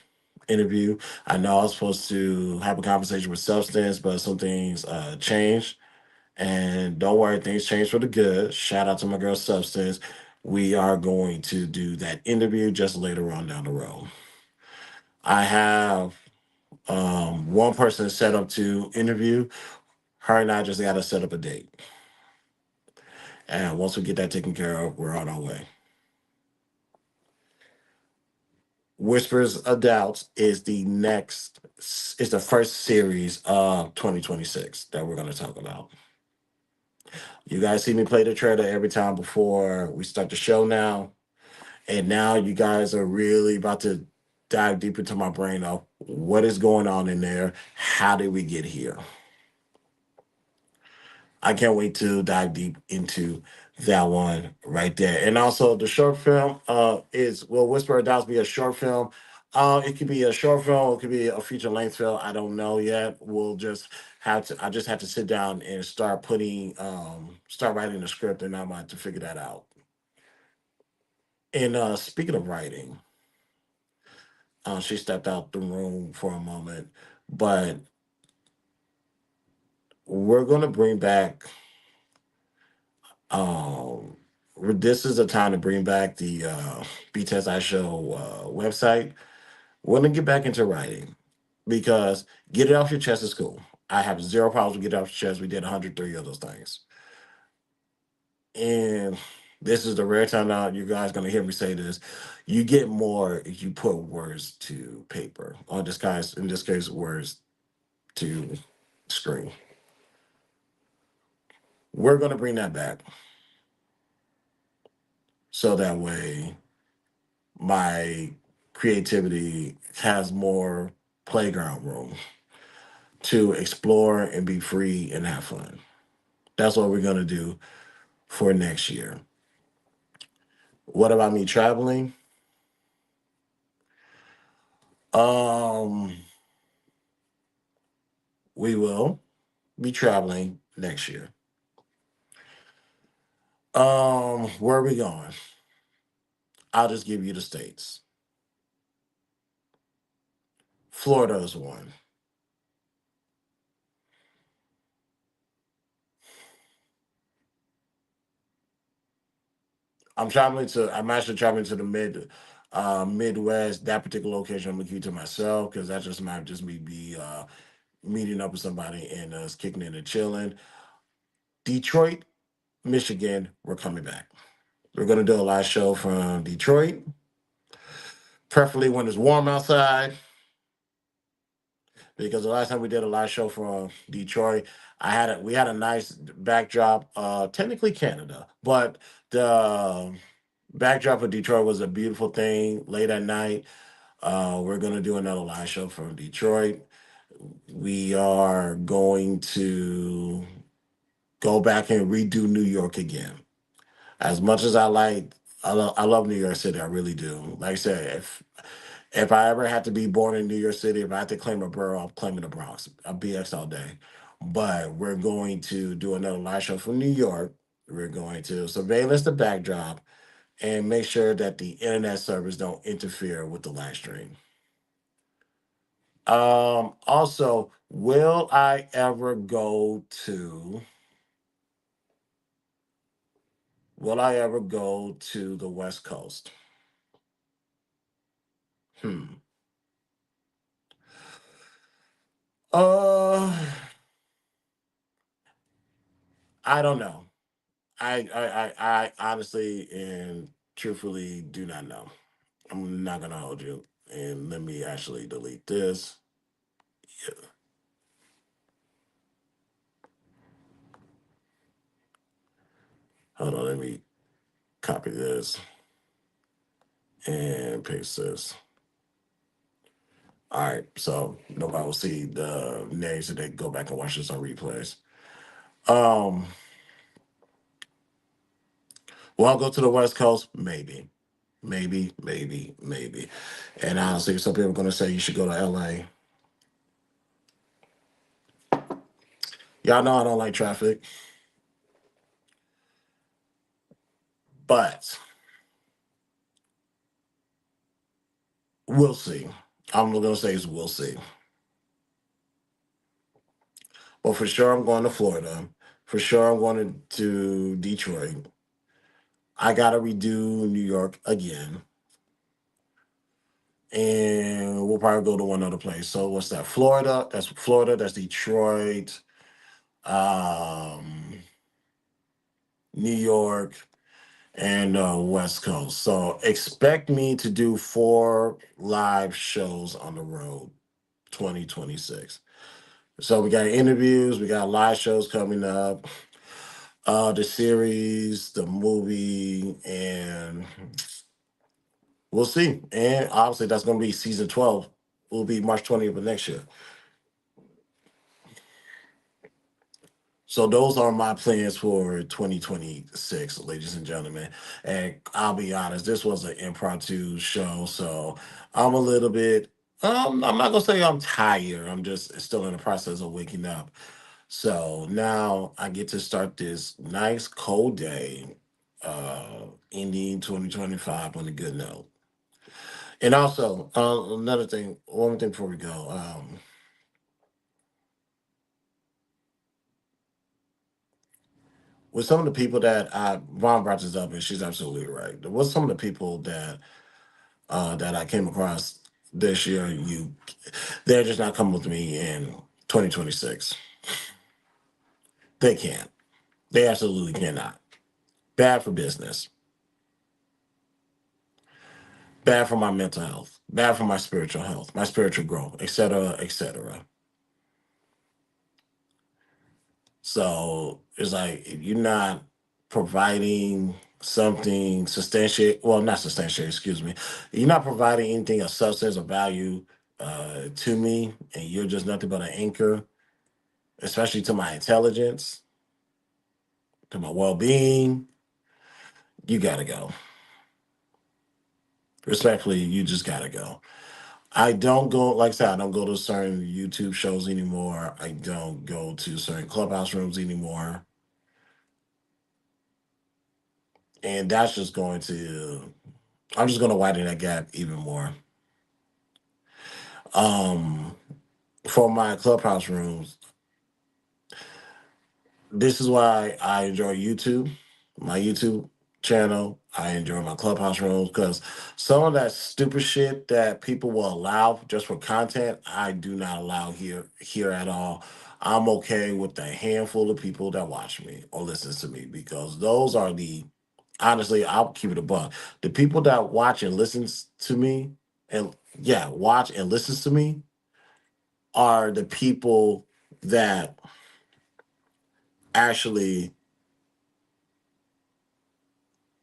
interview. I know I was supposed to have a conversation with Substance, but some things changed. And don't worry, things change for the good. Shout out to my girl Substance. We are going to do that interview just later on down the road. I have one person set up to interview. Her and I just got to set up a date. And once we get that taken care of, we're on our way. Whispers of Doubts is the first series of 2026 that we're going to talk about. You guys see me play the trailer every time before we start the show now. And now you guys are really about to dive deep into my brain of what is going on in there. How did we get here? I can't wait to dive deep into that one right there. And also the short film is will Whisper of Doubts be a short film? It could be a short film, it could be a feature length film. I don't know yet. I just have to sit down and start writing the script, and I'm about to figure that out. And speaking of writing, she stepped out the room for a moment, but we're gonna bring back Um, this is a time to bring back the BTSI show website. We're gonna get back into writing because get it off your chest is cool. I have zero problems with get it off your chest. We did 103 of those things, and this is the rare time now you guys gonna hear me say this. You get more if you put words to paper. Or in this case, words to screen. We're gonna bring that back so that way my creativity has more playground room to explore and be free and have fun. That's what we're going to do for next year. What about me traveling? Um, we will be traveling next year. Where are we going? I'll just give you the states. Florida is one. I'm actually traveling to the Midwest. That particular location I'm gonna keep to myself because that just might just me be meeting up with somebody and us kicking in and chilling. Detroit, Michigan, we're coming back. We're gonna do a live show from Detroit, preferably when it's warm outside. because the last time we did a live show from Detroit, we had a nice backdrop. Technically Canada, but the backdrop of Detroit was a beautiful thing. Late at night, we're gonna do another live show from Detroit. We are going to go back and redo New York again. As much as I love New York City. I really do. Like I said, if I ever had to be born in New York City, if I had to claim a borough, I'm claiming the Bronx. I'll BX all day. But we're going to do another live show from New York. We're going to surveillance the backdrop and make sure that the internet servers don't interfere with the live stream. Also, will I ever go to the West Coast? Hmm. Uh, I don't know. I honestly and truthfully do not know. I'm not gonna hold you. And let me actually delete this. Yeah. Hold on, let me copy this and paste this. All right, so nobody will see the names and they can go back and watch this on replays. Um, will I go to the West Coast? Maybe. Maybe. And honestly, some people are gonna say you should go to LA. Y'all know I don't like traffic, but we'll see. I'm gonna say is we'll see. But for sure, I'm going to Florida. For sure, I'm going to Detroit. I gotta redo New York again, and we'll probably go to one other place. So what's that? Florida. That's Florida. That's Detroit. Um, New York and West Coast. So expect me to do 4 live shows on the road, 2026. So we got interviews, we got live shows coming up, the series, the movie, and we'll see. And obviously that's gonna be season 12. Will be March 20th of next year. So those are my plans for 2026, ladies and gentlemen. And I'll be honest, this was an impromptu show, so I'm a little bit. I'm not gonna say I'm tired. I'm just still in the process of waking up. So now I get to start this nice cold day, ending 2025 on a good note. And also, another thing, one more thing before we go. With some of the people that Ron brought this up, and she's absolutely right. There was some of the people that I came across this year. They're just not coming with me in 2026. They can't. They absolutely cannot. Bad for business. Bad for my mental health. Bad for my spiritual health, my spiritual growth, etc., etc. So it's like if you're not providing something substantiate, well, not substantiate, excuse me, you're not providing anything of substance or value to me, and you're just nothing but an anchor, especially to my intelligence, to my well-being. You gotta go. Respectfully, you just gotta go. I don't go, like I said, I don't go to certain YouTube shows anymore. I don't go to certain clubhouse rooms anymore. And that's just going to I'm just gonna widen that gap even more. Um, for my clubhouse rooms, this is why I enjoy YouTube, my YouTube channel. I enjoy my clubhouse rooms because some of that stupid shit that people will allow just for content, I do not allow here at all. I'm okay with the handful of people that watch me or listen to me because those are the honestly, I'll keep it a buck. The people that watch and listens to me and yeah, watch and listens to me are the people that actually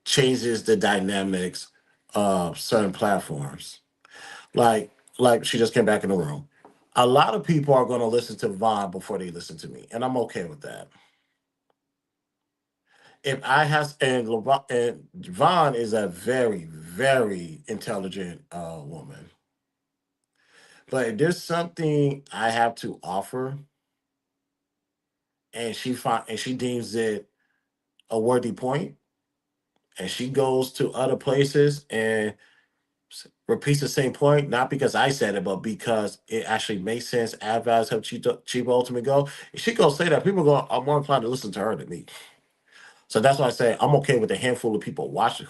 changes the dynamics of certain platforms. Like she just came back in the room. A lot of people are going to listen to Vaughn before they listen to me, and I'm okay with that. If I has and Vaughn is a very very intelligent woman, but if there's something I have to offer, and she deems it a worthy point, and she goes to other places and repeats the same point, not because I said it, but because it actually makes sense, advise how cheap ultimate go. If she go say that, people go are more inclined to listen to her than me. So that's why I say I'm okay with a handful of people watch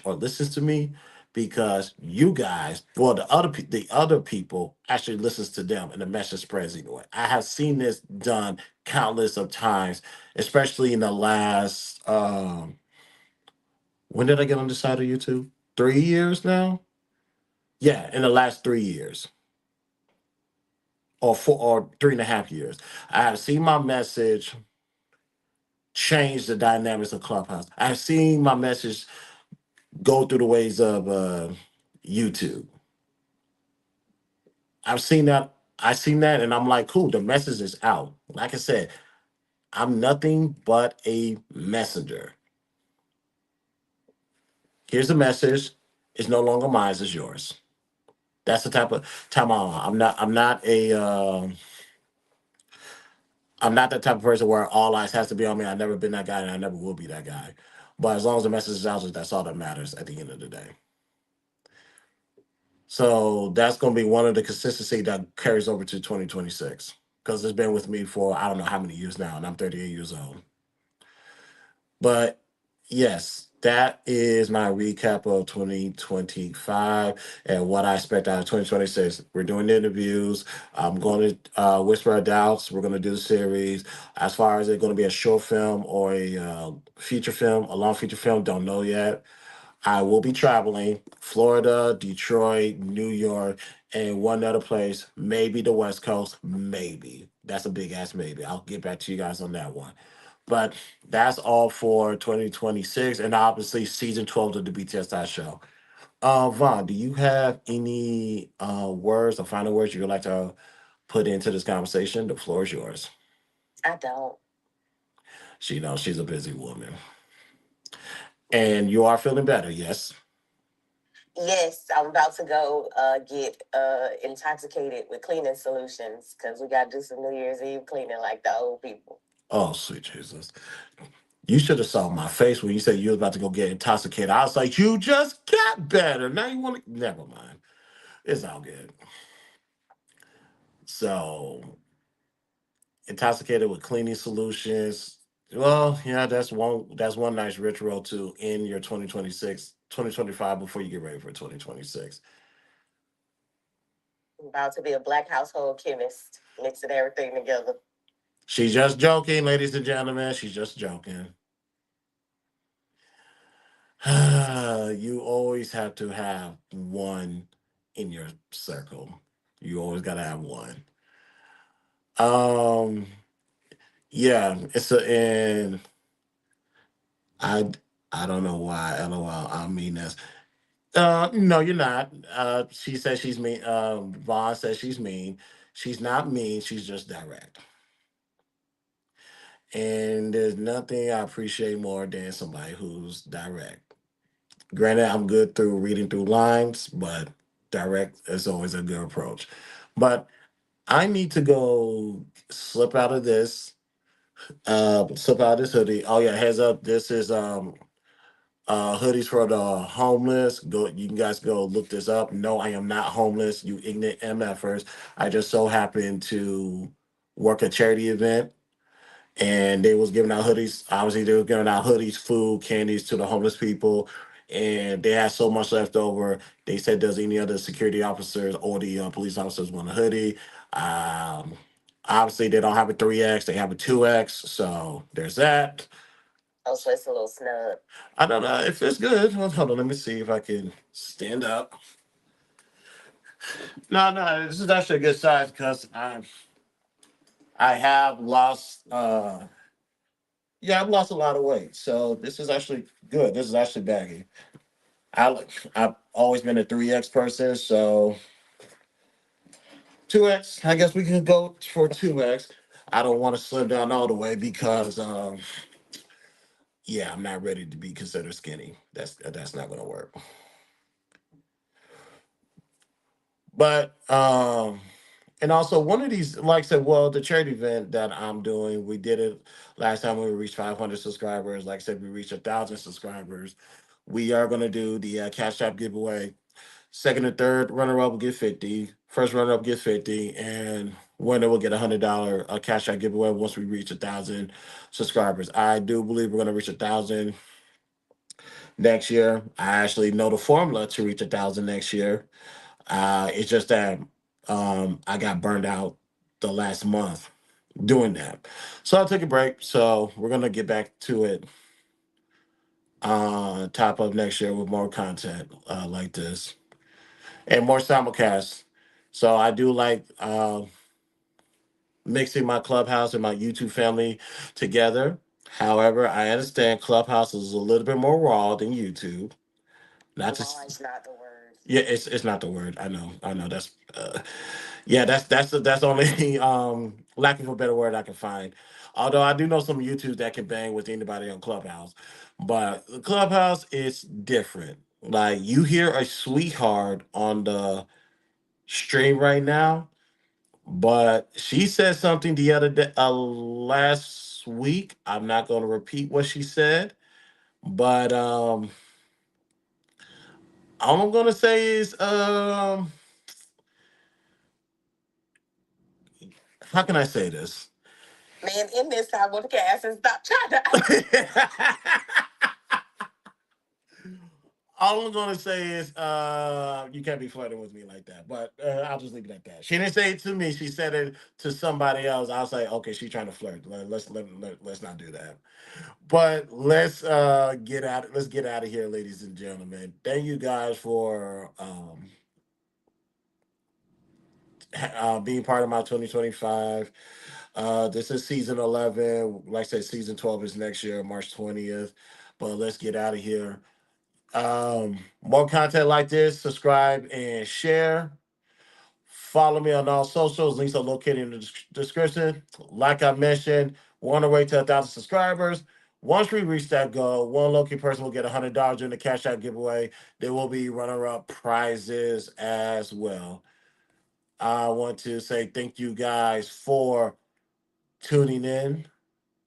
or listens to me, because you guys, well, the other people actually listens to them, and the message spreads anyway. I have seen this done countless of times, especially in the last when did I get on the side of YouTube? 3 years now. Yeah, in the last 3 years, or 3.5 years, I have seen my message change the dynamics of Clubhouse. I've seen my message go through the ways of YouTube. I've seen that. I've seen that, and I'm like, cool. The message is out. Like I said, I'm nothing but a messenger. Here's the message. It's no longer mine. It's yours. That's the type of time I'm on. I'm not a. I'm not that type of person where all eyes has to be on me. I've never been that guy, and I never will be that guy. But as long as the message is out, that's all that matters at the end of the day. So that's going to be one of the consistency that carries over to 2026, because it's been with me for I don't know how many years now, and I'm 38 years old. But yes, that is my recap of 2025 and what I expect out of 2026. We're doing the interviews. I'm going to Whisper of Doubts. We're going to do the series. As far as it going to be a short film or a feature film, a long feature film, don't know yet. I will be traveling Florida, Detroit, New York, and one other place, maybe the West Coast, maybe. That's a big ass maybe. I'll get back to you guys on that one. But that's all for 2026, and obviously season 12 of the BTSI show. Vaughn, do you have any words or final words you would like to put into this conversation? The floor is yours. I don't. She knows she's a busy woman. And you are feeling better, yes? Yes, I'm about to go get intoxicated with cleaning solutions because we got to do some New Year's Eve cleaning like the old people. Oh, sweet Jesus. You should have saw my face when you said you was about to go get intoxicated. I was like, you just got better. Now you want to. Never mind. It's all good. So, intoxicated with cleaning solutions. Well, yeah, that's one nice ritual to end your 2025 before you get ready for 2026. I'm about to be a black household chemist, mixing everything together. She's just joking, ladies and gentlemen. She's just joking. You always have to have one in your circle. You always gotta have one. Um, yeah, and I I don't know why. LOL. I mean this. No, you're not. She says she's mean. Vaughn says she's mean. She's not mean. She's just direct. And there's nothing I appreciate more than somebody who's direct. Granted, I'm good through reading through lines, but direct is always a good approach. But I need to go slip out of this. Slip out of this hoodie. Oh yeah, heads up. This is hoodies for the homeless. Go, you can guys go look this up. No, I am not homeless. You ignorant MFers. I just so happened to work a charity event, and they was giving out hoodies. Obviously, they were giving out hoodies, food, candies to the homeless people, and they had so much left over. They said, "Does any other security officers or the police officers want a hoodie?" Um, Obviously, they don't have a 3X; they have a 2X. So there's that. Oh, so it's a little snug. I don't know if it's good. Hold on, let me see if I can stand up. No, this is actually a good size because I have lost I've lost a lot of weight. So this is actually good. This is actually baggy. I've always been a 3X person, so 2X. I guess we can go for 2X. I don't want to slim down all the way because I'm not ready to be considered skinny. That's not gonna work. But and also one of these, like I said, well, the charity event that I'm doing, we did it last time when we reached 500 subscribers. Like I said, we reached 1,000 subscribers. We are gonna do the Cash App giveaway. Second and third runner up will get 50. First runner up get 50, and winner will get $100 Cash App giveaway once we reach 1,000 subscribers. I do believe we're gonna reach 1,000 next year. I actually know the formula to reach 1,000 next year. It's just that I got burned out the last month doing that. So I took a break. So we're gonna get back to it top of next year with more content like this and more simulcasts. So I do like mixing my Clubhouse and my YouTube family together. However, I understand Clubhouse is a little bit more raw than YouTube. Not to Raw is not the word. Yeah, it's not the word. I know. That's that's the only lacking for a better word I can find. Although I do know some YouTubes that can bang with anybody on Clubhouse, but the Clubhouse is different. Like you hear a sweetheart on the stream right now, but she said something the other day, last week. I'm not going to repeat what she said, but all I'm going to say is how can I say this? Man, in this podcast and stop trying to. All I'm gonna say is you can't be flirting with me like that. But I'll just leave it at that. She didn't say it to me. She said it to somebody else. I was like, okay, she's trying to flirt. Let's not do that. But let's get out of here, ladies and gentlemen. Thank you guys for being part of my 2025. This is season 11. Like I said, season 12 is next year, March 20th. But let's get out of here. More content like this, subscribe and share. Follow me on all socials. Links are located in the description. Like I mentioned, we're on our way to 1,000 subscribers. Once we reach that goal, one lucky person will get $100 during the Cash App giveaway. There will be runner-up prizes as well. I want to say thank you guys for tuning in.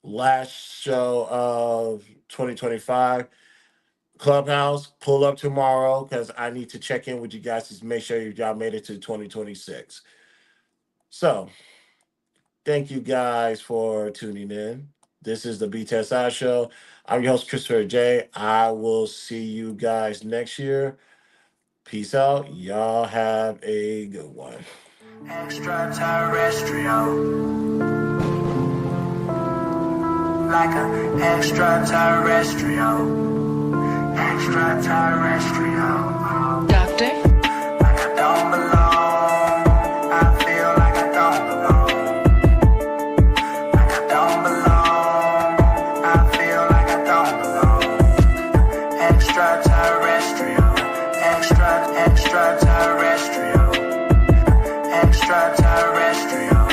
Last show of 2025. Clubhouse, pull up tomorrow because I need to check in with you guys to make sure y'all made it to 2026. So, thank you guys for tuning in. This is the BTSI show. I'm your host, Christopher J. I will see you guys next year. Peace out. Y'all have a good one. Extraterrestrial. Like an extraterrestrial. Extraterrestrial. Doctor? Like I don't belong. I feel like I don't belong. Like I don't belong. I feel like I don't belong. Extraterrestrial. Extraterrestrial. Extraterrestrial.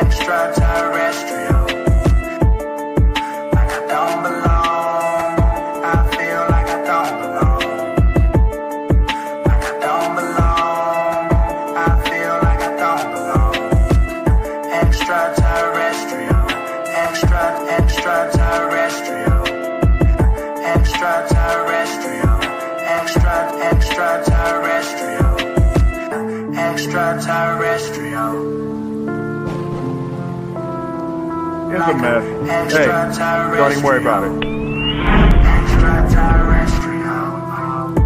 Extraterrestrial. Like I don't belong. Extraterrestrial. Extraterrestrial. Extraterrestrial. Extraterrestrial. It's a mess. Hey, don't even worry about it.